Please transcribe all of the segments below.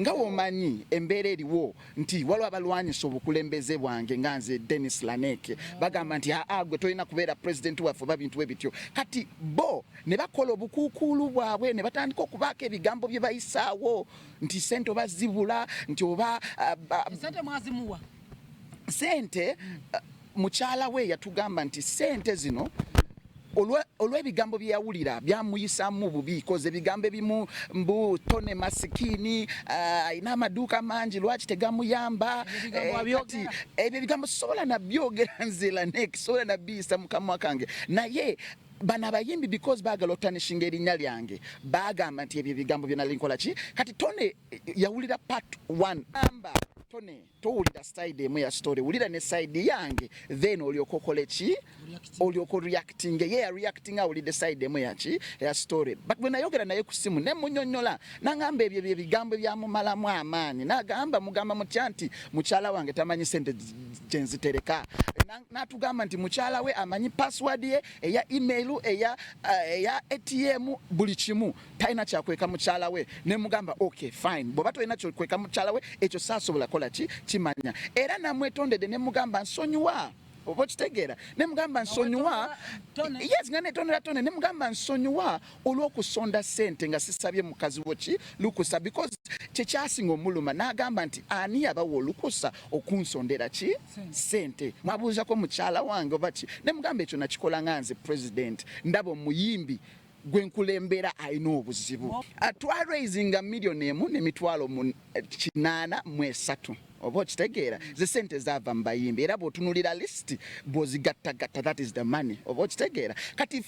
nga womanyi embeera eriwo nti waliwo abalwanyisa obukulembeze bwange nga nze Dennis Lanex bagamba nti gwe tolina kubeera president waffe oba bintu ebityo kati bo ne bakola obukuukuulu bwabwe ne batandika okubaako ebigambo bye bayisaawo nti sente oba zibula nti oba sente mwazimuwa sente mukyala we yatugamba nti sente zino olw'ebigambo bye yawulira byamuyisaamu bubi koze ebigambo ebimu mbu Tonny masikini ayina amaduuka mangi lwaki tegamuyamba ebyo bigambo sobola nabyogera nze Lanex sobola nabiyisa mu kamwa kange naye bana abayimbi because baagala otanishinga erinnya lyange baagamba nti ebyo ebigambo byonna linkola ki kati Tonny yawulira part 1 Tonny towulira side emu ya story wulira ne side yange then olyoka okole ki olyoka reacting ye reacting awulidde side emu ya story but bwe nayogera naye ku simu ne munyonyola nangamba ebyo ebigambo byamumalamu amaanyi nagamba mugamba mutya nti mukyala wange tamanyi sente gyenzitereka natugamba nti mukyala we amanyi password ye eya email eya ATM buli kimu talina kyakweka mukyala we ne mugamba okay fine bw'oba tolina kyakweka mukyala we ekyo saasobola kola ki kimanya era namwetondedde ne mugamba nsonyiwa oba kitegeera ne mugamba nsonyiwa yes nga netondera Tonny ne mugamba nsonyiwa olw'okusonda sente nga sisabye mukazi wo ki lukusa because kyekyasinga omuluma n'agamba nti ani yabawa olukusa okunsondera ki sente mwabuuzako mukyala wange oba ki ne mugamba ekyo nakikola nga nze president ndaba omuyimbi gwenkulembera alina obuzibu twaraising million emu n'emitwalo 83 oba okitegeera ze sente zaava mu bayimbi era bw'otunulira list bw'ozigattagatta that is the money oba okitegeera kati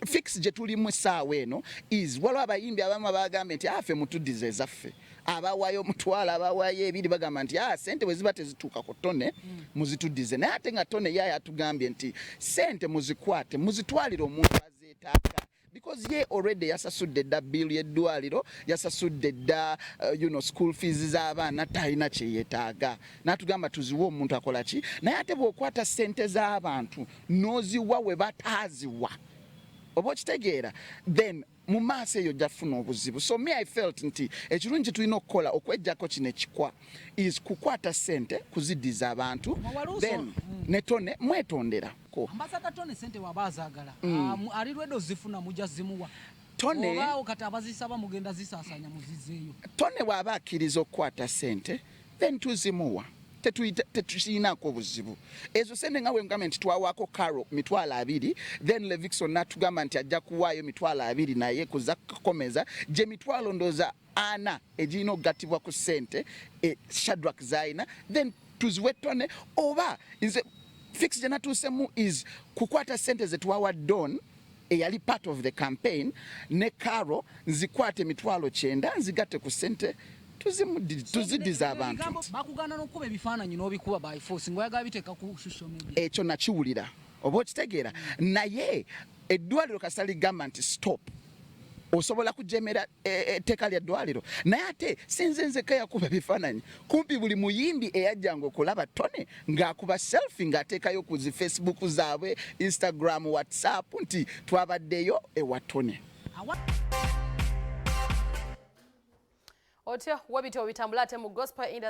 fix gye tulimu essaawa eno is waliwo abayimbi abamu abagambye nti afe mutuddize ezaffe abawaayo omutwalo abawaayo ebiri bagamba nti sente bwe ziba tezituuka ku Tonny muzituddize naye ate nga Tonny ye atugambye nti sente muzikwate muzitwalire omuntu azeetaaga because ye already yasasudde dda bill y'eddwaliro yasasudde dda school fees z'abaana talina kyeyeetaaga n'atugamba tuziwe omuntu akola ki naye ate bw'okwata sente z'abantu n'oziwa we bataaziwa oba okitegeera then mu maaso eyo jafuna obuzibu so me I felt nti ekirungi tulina okukola okwejjako kino ekikwa is kukwata sente kuziddiza abantu then ne Tonny mwetondera Ambassador Tonny sente wabazaagala ali lwedo zifuna mujja zimuwa Tonny oba kati abazisaba mugenda zisaasanya muzizeeyo Tonny bw'aba akkiriza okukwata sente then tuzimuwa tetukiinaako obuzibu ezo sente nga bwengamba nti twawaako Caro 20 then Levikson natugamba nti ajja kuwaayo 20 naye kuza kukomeza gye mitwalo ndooza 4 egirina okugattibwa ku sente Shadrack zayina then tuziwe Tonny oba nze fix gye natuusemu is kukwata sente ze twawa Don eyali part of the campaign ne Caro nzikwate 9 nzigatte ku sente tuziddiza abantu bakugana n'okuba ebifaananyi n'obikuba by force ngoyagala biteeka ku social media ekyo nakiwulira oba okitegeera naye eddwaliro kasita ligamba nti stop osobola kujemera etteeka lya ddwaliro naye ate sinze nzeka yakuba ebifaananyi kumpi buli muyimbi eyajjanga okulaba Tonny ng'akuba selfie ng'ateekayo ku zi Facebook zaabwe Instagram WhatsApp nti twabaddeyo ewa Tonny otyo wabito bitambula ate mu gospel